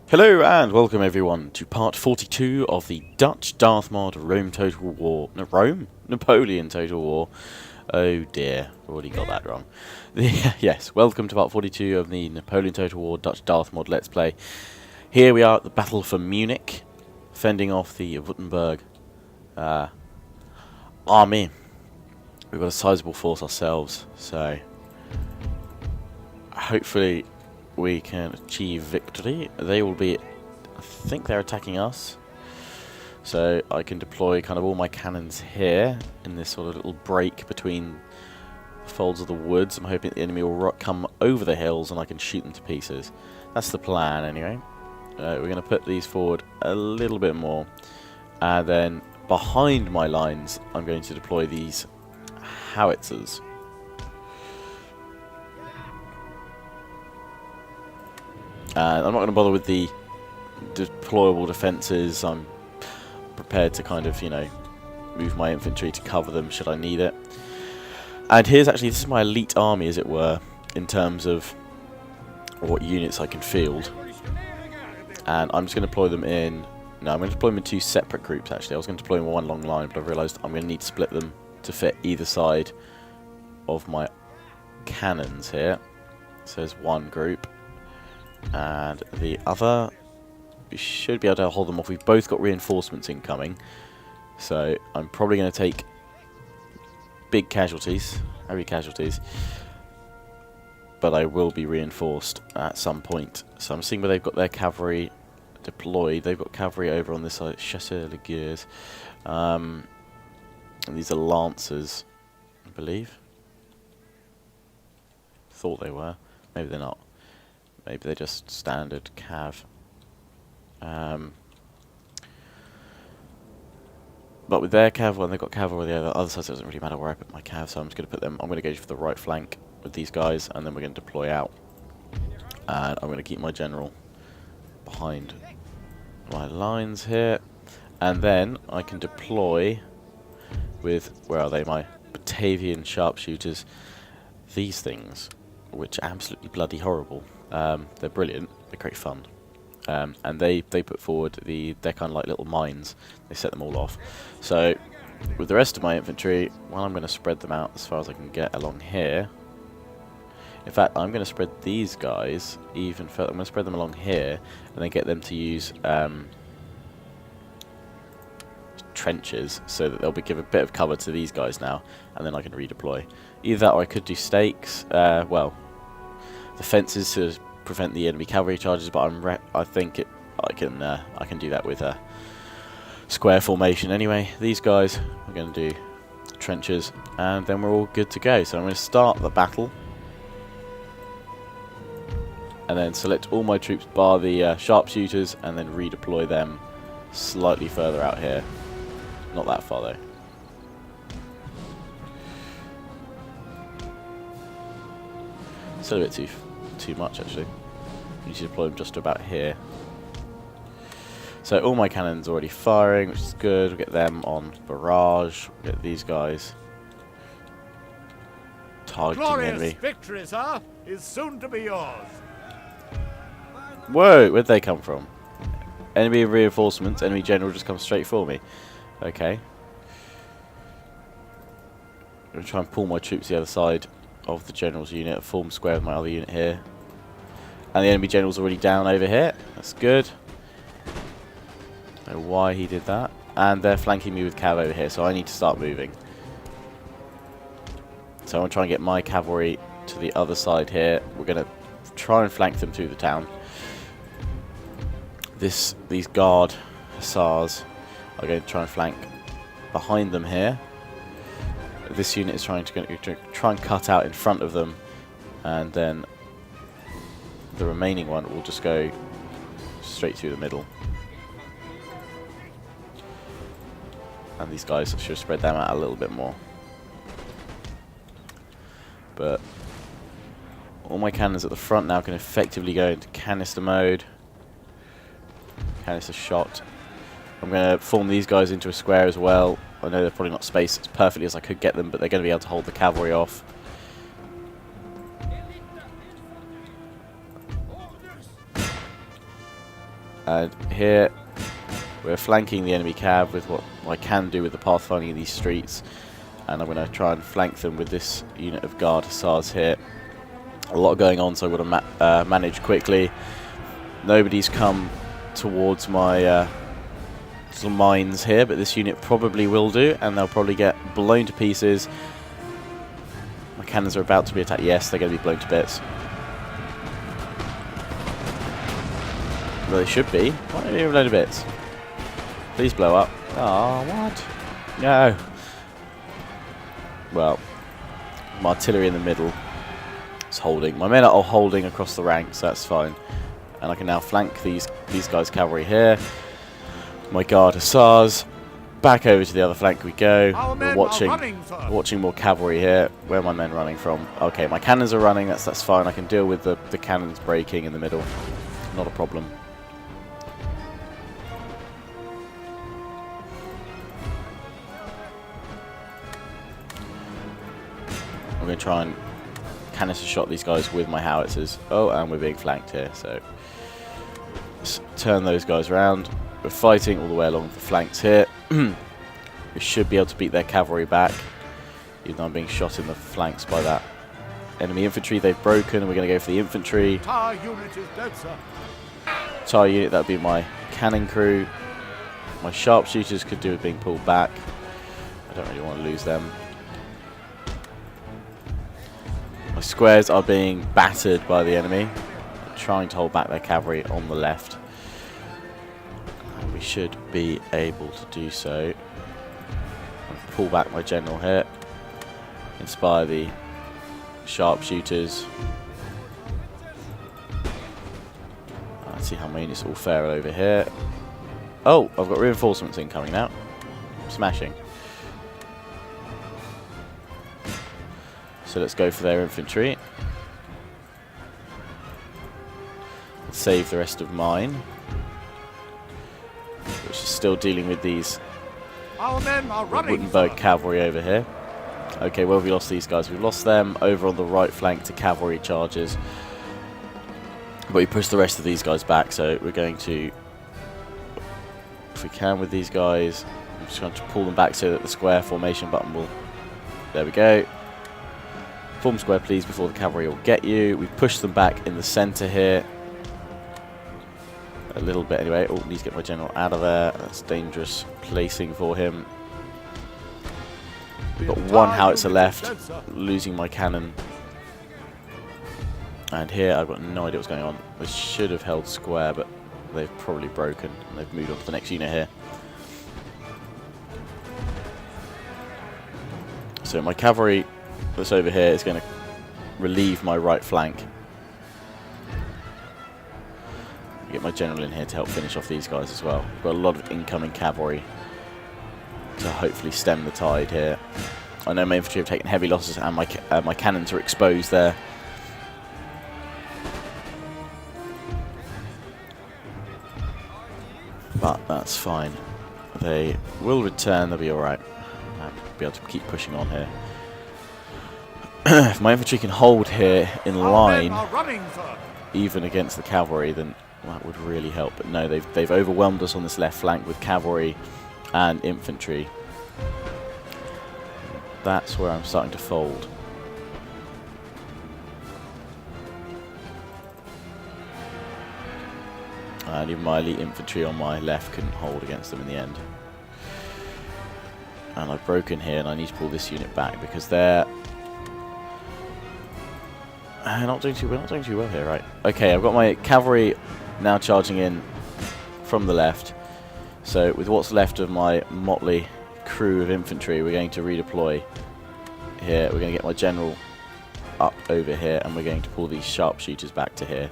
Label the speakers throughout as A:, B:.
A: Hello and welcome everyone to part 42 of the Dutch Darthmod Rome Total War. No, Rome? Napoleon Total War. Oh dear, already got that wrong. Yes, welcome to part 42 of the Napoleon Total War Dutch Darthmod Let's Play. Here we are at the Battle for Munich, fending off the Württemberg army. We've got a sizable force ourselves, so hopefully we can achieve victory. They will be, I think they're attacking us, so I can deploy kind of all my cannons here in this sort of little break between the folds of the woods. I'm hoping the enemy will come over the hills and I can shoot them to pieces. That's the plan anyway. We're going to put these forward a little bit more, and then behind my lines I'm going to deploy these howitzers. I'm not going to bother with the deployable defences. I'm prepared to kind of, you know, move my infantry to cover them should I need it. And here's actually, this is my elite army, as it were, in terms of what units I can field. And I'm just going to deploy them in... No, I'm going to deploy them in two separate groups, actually. I was going to deploy them in one long line, but I've realised I'm going to need to split them to fit either side of my cannons here. So there's one group. And the other, we should be able to hold them off. We've both got reinforcements incoming, so I'm probably going to take big casualties, heavy casualties, but I will be reinforced at some point. So I'm seeing where they've got their cavalry deployed. They've got cavalry over on this side, Chasseurs de Guerres, and these are lancers, I believe. Thought they were, maybe they're not. Maybe they're just standard cav. But with their cav, when they've got cav over the other side, it doesn't really matter where I put my cav, so I'm just going to put them, I'm going to go for the right flank with these guys, and then we're going to deploy out. And I'm going to keep my general behind my lines here. And then I can deploy with, where are they, my Batavian sharpshooters, these things, which are absolutely bloody horrible. They're brilliant, they're great fun, and they put forward they're kind of like little mines. They set them all off. So with the rest of my infantry, well, I'm going to spread them out as far as I can get along here. In fact, I'm going to spread these guys even further. I'm going to spread them along here and then get them to use trenches so that they'll give a bit of cover to these guys now, and then I can redeploy. Either that or I could do stakes. Well, the fences to prevent the enemy cavalry charges, but I think I can do that with a square formation. Anyway, these guys are going to do trenches, and then we're all good to go. So I'm going to start the battle, and then select all my troops bar the sharpshooters, and then redeploy them slightly further out here. Not that far though. Still a bit too much actually. We need to deploy them just about here. So all my cannons already firing, which is good. We'll get them on barrage. We'll get these guys targeting the enemy.
B: Victory, sir, is soon to be yours.
A: Whoa, where'd they come from? Enemy reinforcements, enemy general just come straight for me. Okay. I'm going to try and pull my troops the other side of the general's unit, form square with my other unit here. And the enemy general's already down over here. That's good. I don't know why he did that. And they're flanking me with cav over here, so I need to start moving. So I'm going to try and get my cavalry to the other side here. We're going to try and flank them through the town. These guard hussars are going to try and flank behind them here. This unit is trying to try and cut out in front of them, and then the remaining one will just go straight through the middle. And these guys should spread them out a little bit more. But all my cannons at the front now can effectively go into canister mode. Canister shot. I'm going to form these guys into a square as well. I know they're probably not spaced as perfectly as I could get them, but they're going to be able to hold the cavalry off. And here we're flanking the enemy cav with what I can do with the pathfinding of these streets, and I'm going to try and flank them with this unit of guard hussars here. A lot going on, so I've got to manage quickly. Nobody's come towards my little mines here, but this unit probably will do, and they'll probably get blown to pieces. My cannons are about to be attacked. Yes, they're going to be blown to bits. Well, they should be. Why don't they be blown to bits? Please blow up. Oh, what? No. Well, my artillery in the middle is holding. My men are all holding across the ranks, so that's fine. And I can now flank these guys' cavalry here. My guard hussars. Back over to the other flank we go. We're watching more cavalry here. Where are my men running from? Okay, my cannons are running. That's fine. I can deal with the cannons breaking in the middle. Not a problem. I'm going to try and canister shot these guys with my howitzers. Oh, and we're being flanked here, so let's turn those guys around. We're fighting all the way along the flanks here. We should be able to beat their cavalry back, even though I'm being shot in the flanks by that enemy infantry. They've broken. We're going to go for the infantry.
B: Tar unit is dead, sir.
A: Tar unit, that would be my cannon crew. My sharpshooters could do with being pulled back. I don't really want to lose them. My squares are being battered by the enemy. I'm trying to hold back their cavalry on the left. And we should be able to do so. I'll pull back my general here. Inspire the sharpshooters. Let's see how my units all fare over here. Oh, I've got reinforcements incoming now. Smashing. So let's go for their infantry. Save the rest of mine, which is still dealing with these Wittenberg cavalry over here. Okay, where have we lost these guys? We've lost them over on the right flank to cavalry charges. But we pushed the rest of these guys back, so we're going to, if we can with these guys, I'm just going to pull them back so that the square formation button will, there we go. Form square please before the cavalry will get you. We've pushed them back in the centre here. A little bit anyway. Oh, need to get my general out of there. That's dangerous placing for him. We've got one howitzer left, losing my cannon. And here I've got no idea what's going on. They should have held square, but they've probably broken and they've moved on to the next unit here. So my cavalry that's over here is going to relieve my right flank. Get my general in here to help finish off these guys as well. We've got a lot of incoming cavalry to hopefully stem the tide here. I know my infantry have taken heavy losses and my cannons are exposed there. But that's fine. They will return, they'll be alright. I'll be able to keep pushing on here. If my infantry can hold here in line, even against the cavalry, then that would really help. But no, they've overwhelmed us on this left flank with cavalry and infantry. That's where I'm starting to fold. And even my elite infantry on my left couldn't hold against them in the end. And I've broken here, and I need to pull this unit back because they're not doing too well here, right? Okay, I've got my cavalry now charging in from the left. So with what's left of my motley crew of infantry, we're going to redeploy here. We're going to get my general up over here, and we're going to pull these sharpshooters back to here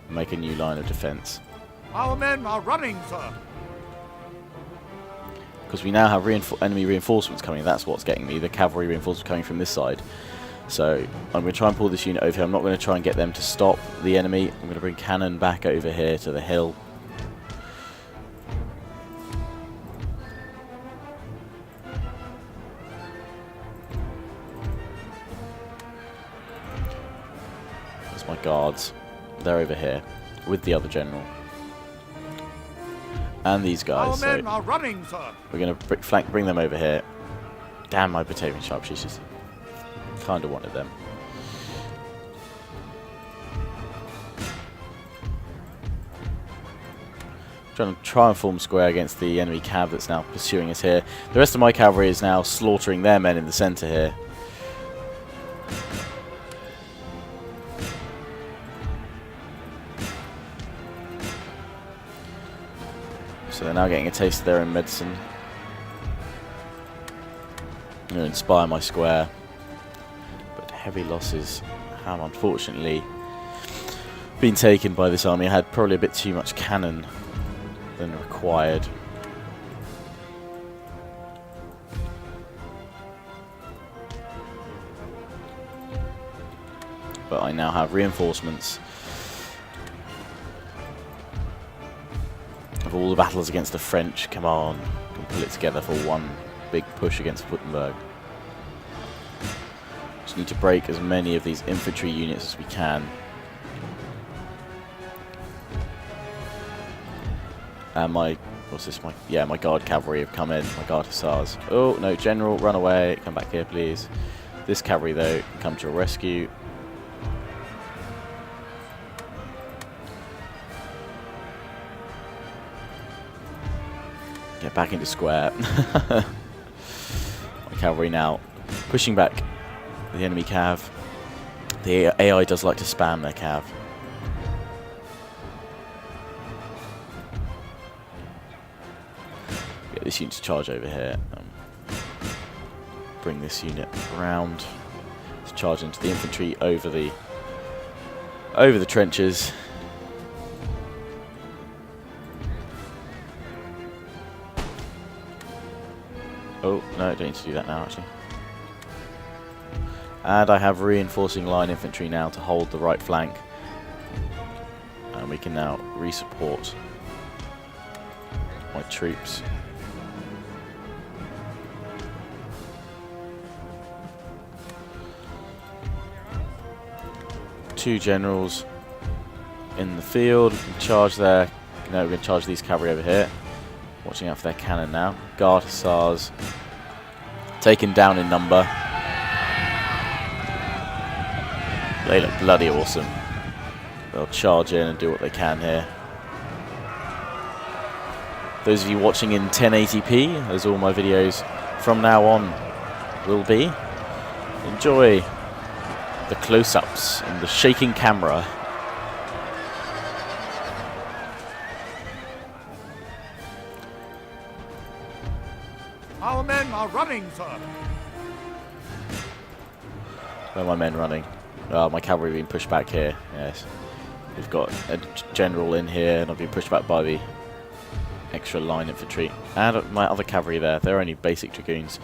A: and make a new line of defense.
B: Our men are running, sir.
A: Because we now have enemy reinforcements coming. That's what's getting me. The cavalry reinforcements coming from this side. So I'm going to try and pull this unit over here. I'm not going to try and get them to stop the enemy. I'm going to bring cannon back over here to the hill. That's my guards. They're over here with the other general. and these
B: Our
A: guys.
B: men
A: So
B: are running, sir.
A: we're going to bring them over here. Damn, my Batavian sharpshooters. Kind of wanted them. Trying to try and form square against the enemy cav that's now pursuing us here. The rest of my cavalry is now slaughtering their men in the centre here. So they're now getting a taste of their own medicine. I'm going to inspire my square. But heavy losses have unfortunately been taken by this army. I had probably a bit too much cannon than required. But I now have reinforcements of all the battles against the French. Come on, we can pull it together for one big push against Wittenberg. Just need to break as many of these infantry units as we can. And my guard cavalry have come in, my guard hussars. Oh, no, general, run away, come back here, please. This cavalry, though, can come to your rescue. Get back into square. My cavalry now pushing back the enemy cav. The AI does like to spam their cav. Get this unit to charge over here. Bring this unit around to charge into the infantry over the trenches. Oh, no, I don't need to do that now, actually. And I have reinforcing line infantry now to hold the right flank. And we can now resupport my troops. Two generals in the field. We can charge there. No, we're going to charge these cavalry over here. Watching out for their cannon now. Guard hussars taken down in number. They look bloody awesome. They'll charge in and do what they can here. Those of you watching in 1080p, as all my videos from now on will be, enjoy the close-ups and the shaking camera.
B: Our men are running, sir.
A: Where are my men running? Oh, my cavalry being pushed back here. Yes. We've got a general in here, and I've been pushed back by the extra line infantry. And my other cavalry there. They're only basic dragoons.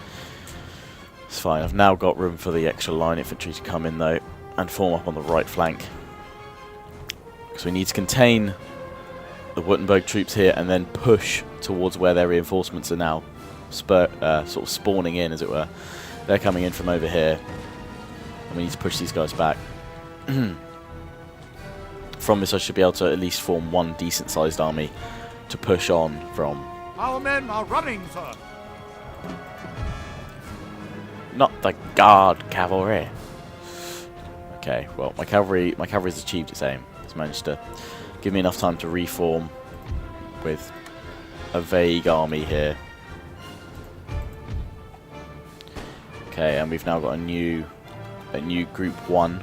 A: It's fine. I've now got room for the extra line infantry to come in, though, and form up on the right flank. Because we need to contain the Württemberg troops here and then push towards where their reinforcements are now sort of spawning in, as it were. They're coming in from over here, and we need to push these guys back. From this I should be able to at least form one decent sized army to push on from.
B: Our men are running, sir.
A: Not the guard cavalry. Okay, well my cavalry's achieved its aim. It's managed to give me enough time to reform with a vague army here. Okay, and we've now got a new group 1,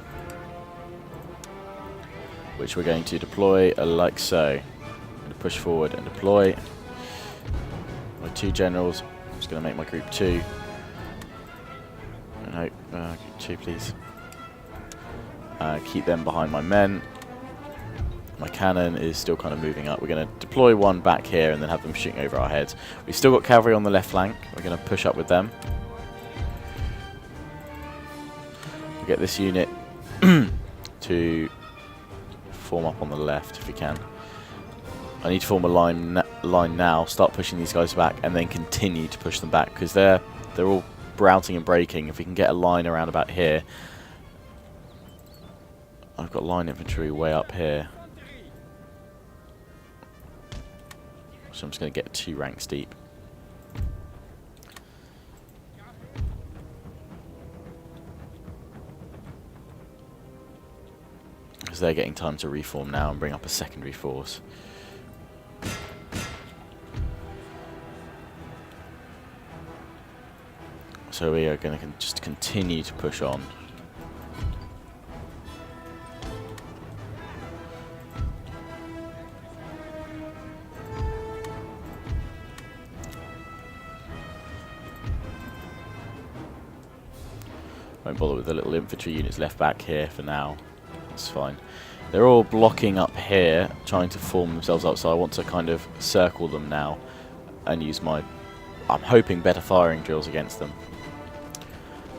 A: which we're going to deploy like so. I'm going to push forward and deploy my two generals. I'm just going to make my group 2. No, group 2 please. Keep them behind my men. My cannon is still kind of moving up. We're going to deploy one back here and then have them shooting over our heads. We've still got cavalry on the left flank. We're going to push up with them. We'll get this unit to form up on the left if we can. I need to form a line now, start pushing these guys back, and then continue to push them back, because they're all routing and breaking. If we can get a line around about here. I've got line infantry way up here. So I'm just going to get 2 ranks deep. Because they're getting time to reform now and bring up a secondary force. So we are going to just continue to push on. Won't bother with the little infantry units left back here for now. That's fine. They're all blocking up here, trying to form themselves up, so I want to kind of circle them now and use my, I'm hoping, better firing drills against them.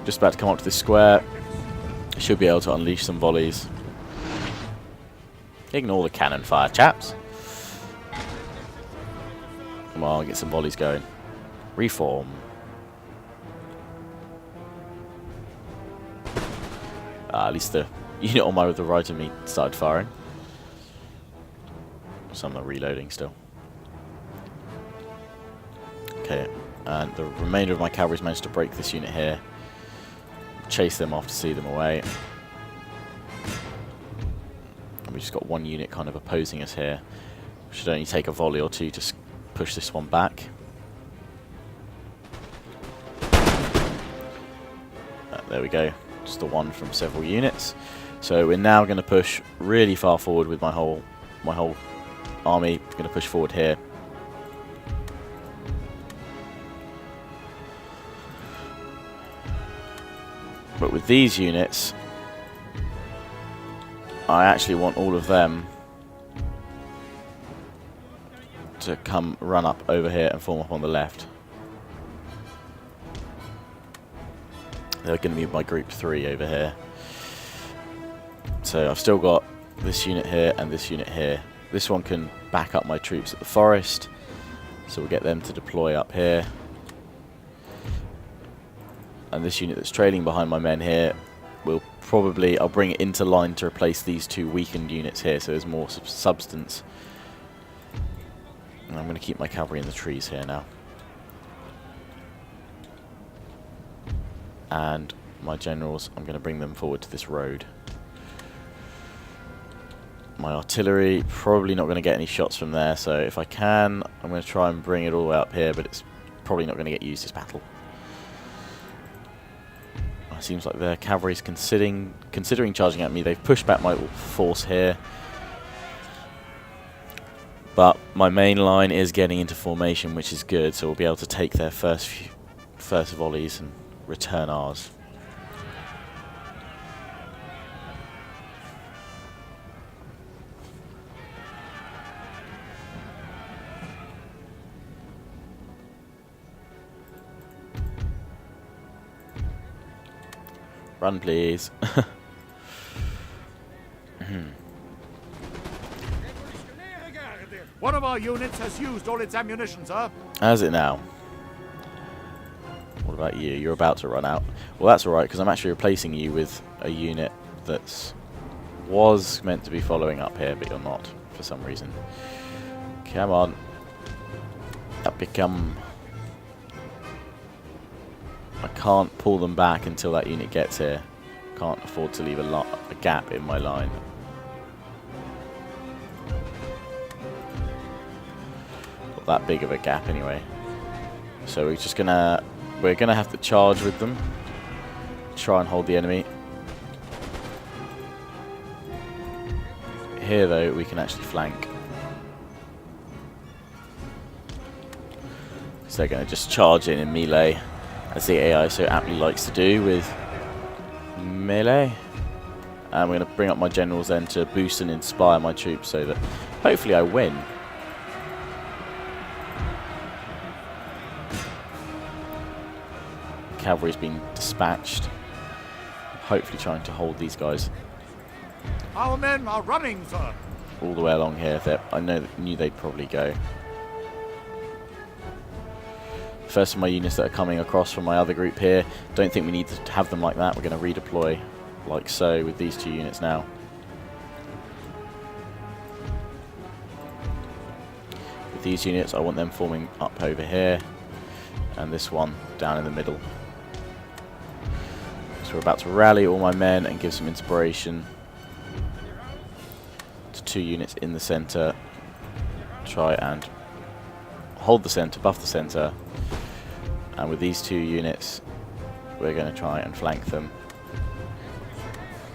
A: Just about to come up to this square. Should be able to unleash some volleys. Ignore the cannon fire, chaps. Come on, get some volleys going. Reform. At least the unit on my the right of me started firing. Some are reloading still. Okay, and the remainder of my cavalry's managed to break this unit here. Chase them off to see them away. And we've just got 1 unit kind of opposing us here. Should only take a volley or 2 to push this one back. There we go. Just the 1 from several units. So we're now going to push really far forward with my whole army. Going to push forward here. But with these units, I actually want all of them to come run up over here and form up on the left. They're going to be my group 3 over here. So I've still got this unit here and this unit here. This one can back up my troops at the forest. So we'll get them to deploy up here. And this unit that's trailing behind my men here, I'll bring it into line to replace these 2 weakened units here, so there's more substance. And I'm going to keep my cavalry in the trees here now. And my generals, I'm going to bring them forward to this road. My artillery, probably not going to get any shots from there, so if I can, I'm going to try and bring it all the way up here, but it's probably not going to get used this battle. It seems like their cavalry's considering charging at me. They've pushed back my force here. But my main line is getting into formation, which is good, so we'll be able to take their first volleys and return ours. Run, please.
B: One of our units has used all its ammunition, sir.
A: Has it now? What about you? You're about to run out. Well, that's alright, because I'm actually replacing you with a unit that was meant to be following up here, but you're not, for some reason. Come on. Up you come. I can't pull them back until that unit gets here. Can't afford to leave a gap in my line. Not that big of a gap anyway. So we're gonna have to charge with them. Try and hold the enemy. Here though, we can actually flank. So they're gonna just charge in melee, as the AI so aptly likes to do with melee. And we're going to bring up my generals then to boost and inspire my troops so that hopefully I win. Cavalry's been dispatched. Hopefully trying to hold these guys.
B: Our men are running, sir.
A: All the way along here. I knew they'd probably go. First of my units that are coming across from my other group here. Don't think we need to have them like that. We're going to redeploy like so with these 2 units now. With these units, I want them forming up over here, and this one down in the middle. So we're about to rally all my men and give some inspiration to 2 units in the centre. Try and hold the centre, buff the centre, and with these 2 units we're going to try and flank them.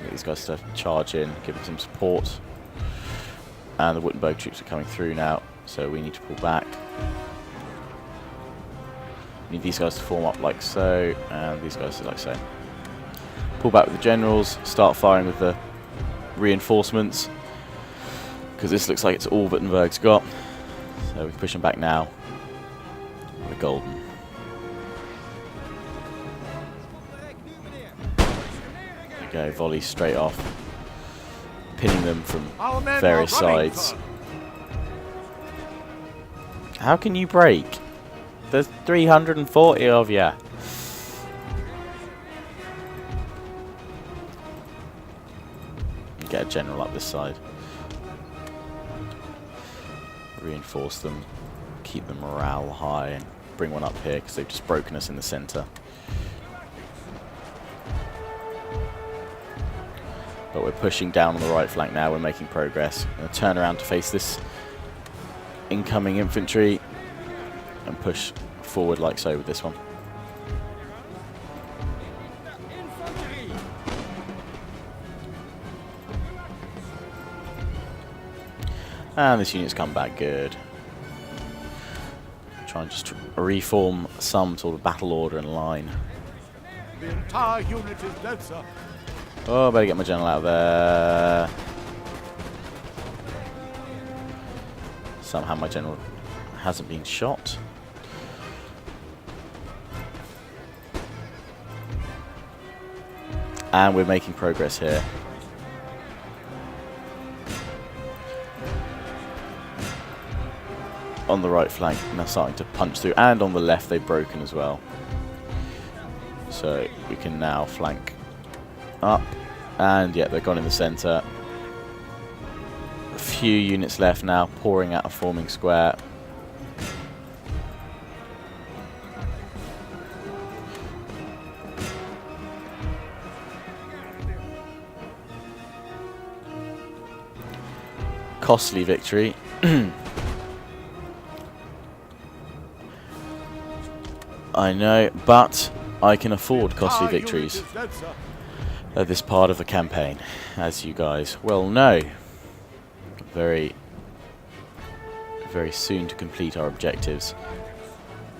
A: Get these guys to charge in, give them some support, and the Wittenberg troops are coming through now, so we need to pull back. Need these guys to form up like so, and these guys like so. Pull back with the generals, start firing with the reinforcements, because this looks like it's all Wittenberg's got. So we can push them back now. We're golden. There we go, volley straight off, pinning them from various sides. How can you break? There's 340 of you. Get a general up this side. Reinforce them, keep the morale high, and bring one up here because they've just broken us in the centre. But we're pushing down on the right flank now, we're making progress. I'm going to turn around to face this incoming infantry and push forward like so with this one. And this unit's come back good. Try and just reform some sort of battle order and line.
B: The entire unit is dead, sir.
A: Oh, better get my general out of there. Somehow my general hasn't been shot. And we're making progress here. On the right flank, now starting to punch through, and on the left they've broken as well. So we can now flank up, and yeah, they're gone in the centre. A few units left now, pouring out a forming square. Costly victory. I know, but I can afford costly victories at this part of the campaign, as you guys well know. Very, very soon to complete our objectives,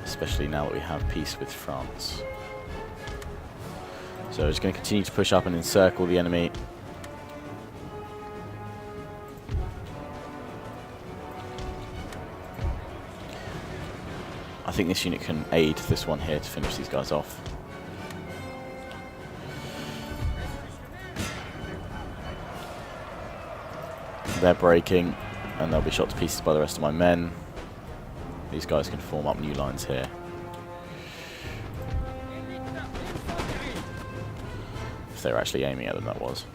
A: especially now that we have peace with France. So we're just going to continue to push up and encircle the enemy. I think this unit can aid this one here to finish these guys off. They're breaking, and they'll be shot to pieces by the rest of my men. These guys can form up new lines here. If they were actually aiming at them, that was.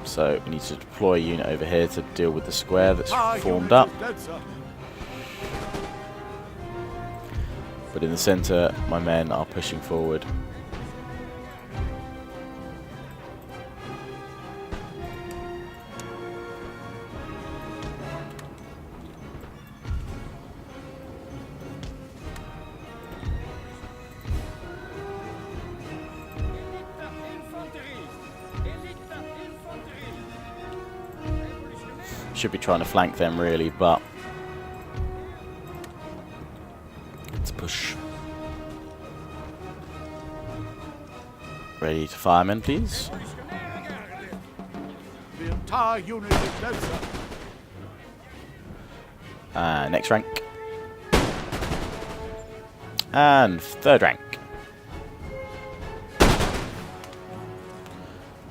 A: So we need to deploy a unit over here to deal with the square that's formed up. But in the centre, my men are pushing forward. Should be trying to flank them really, but let's push. Ready to fire, men, please.
B: The entire unit is dead, sir.
A: Next rank. And third rank.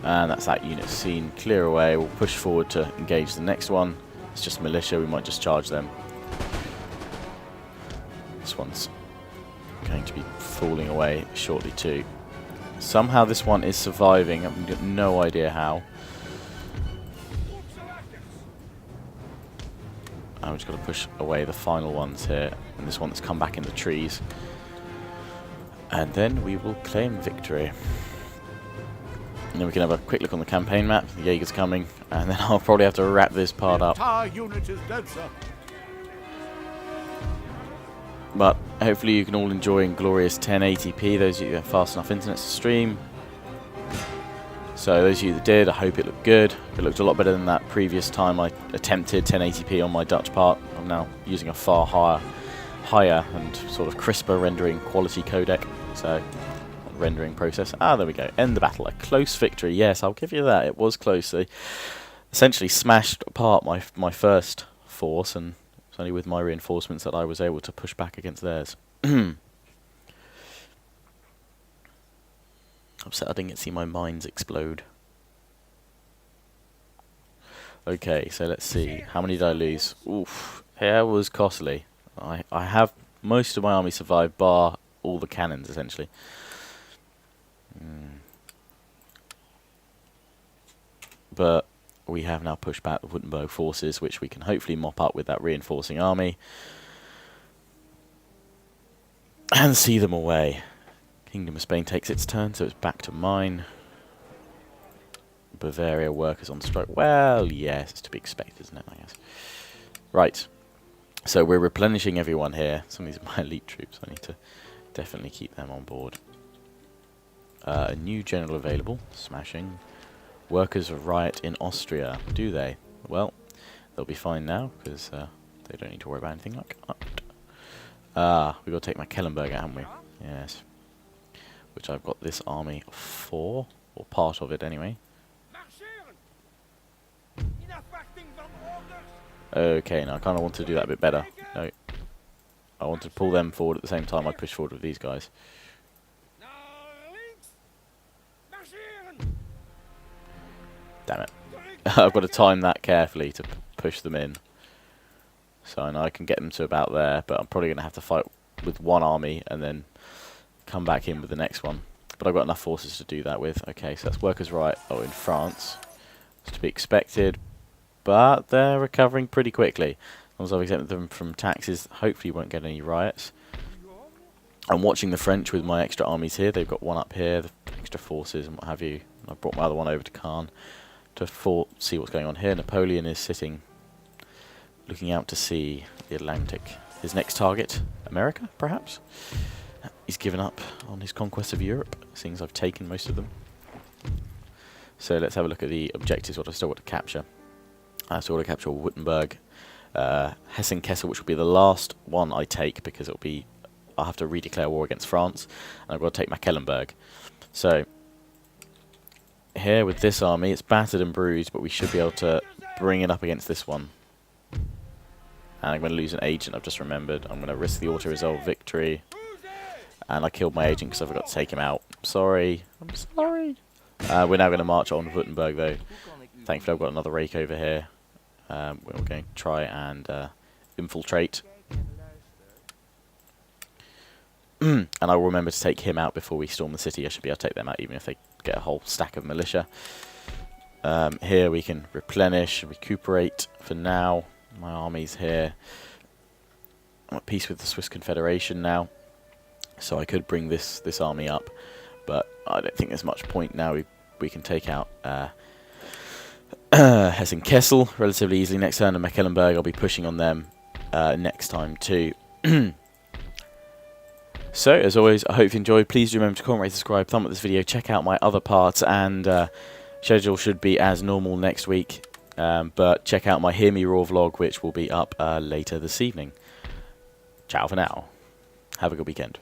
A: And that's that unit seen. Clear away. We'll push forward to engage the next one. It's just militia. We might just charge them. This one's going to be falling away shortly too. Somehow this one is surviving. I've got no idea how. I've just got to push away the final ones here. And this one that's come back in the trees. And then we will claim victory. And then we can have a quick look on the campaign map. The Jaeger's coming. And then I'll probably have to wrap this part up.
B: The entire unit is dead, sir.
A: But hopefully you can all enjoy in glorious 1080p, those of you that have fast enough internet to stream. So those of you that did, I hope it looked good. It looked a lot better than that previous time I attempted 1080p on my Dutch part. I'm now using a far higher and sort of crisper rendering quality codec. So, rendering process. Ah, there we go. End the battle. A close victory. Yes, I'll give you that. It was close. They essentially smashed apart my first force, and it's only with my reinforcements that I was able to push back against theirs. Upset I didn't get to see my mines explode. Okay, so let's see. How many did I lose? Oof. Here was costly. I have most of my army survived, bar all the cannons, essentially. But we have now pushed back the Württemberg forces, which we can hopefully mop up with that reinforcing army. And see them away. Kingdom of Spain takes its turn, so it's back to mine. Bavaria workers on strike. Well, yes, it's to be expected, isn't it, I guess. Right. So we're replenishing everyone here. Some of these are my elite troops. I need to definitely keep them on board. A new general available. Smashing. Workers riot in Austria. Do they? Well, they'll be fine now, because they don't need to worry about anything like that. We've got to take Mecklenburg out, haven't we? Yes. Which I've got this army for, or part of it anyway. Okay, now I kind of want to do that a bit better. No, I want to pull them forward at the same time I push forward with these guys. Damn it. I've got to time that carefully to push them in. So I know I can get them to about there, but I'm probably going to have to fight with one army and then come back in with the next one. But I've got enough forces to do that with. Okay, so that's workers' right. Oh, in France. It's to be expected. But they're recovering pretty quickly. As long as I've exempted them from taxes, hopefully won't get any riots. I'm watching the French with my extra armies here. They've got one up here, the extra forces and what have you. I've brought my other one over to Caen to see what's going on here. Napoleon is sitting, looking out to sea, the Atlantic. His next target, America, perhaps? He's given up on his conquest of Europe, seeing as I've taken most of them. So let's have a look at the objectives, what I still want to capture. I still want to capture Württemberg, Hessen-Kassel, which will be the last one I take, because it'll be, I'll have to redeclare war against France, and I've got to take Mecklenburg. So, here with this army, it's battered and bruised, but we should be able to bring it up against this one. And I'm going to lose an agent, I've just remembered. I'm going to risk the auto-resolve victory. And I killed my agent because I forgot to take him out. I'm sorry. I'm sorry. We're now going to march on Württemberg, though. Thankfully, I've got another rake over here. We're going to try and infiltrate. And I will remember to take him out before we storm the city. I should be able to take them out even if they get a whole stack of militia. Here we can replenish, recuperate for now. My army's here. I'm at peace with the Swiss Confederation now. So I could bring this army up. But I don't think there's much point now. We can take out Hessen-Kassel relatively easily next turn, and Mecklenburg I'll be pushing on them next time too. So, as always, I hope you enjoyed. Please do remember to comment, rate, subscribe, thumb up this video, check out my other parts, and schedule should be as normal next week. But check out my Hear Me Roar vlog, which will be up later this evening. Ciao for now. Have a good weekend.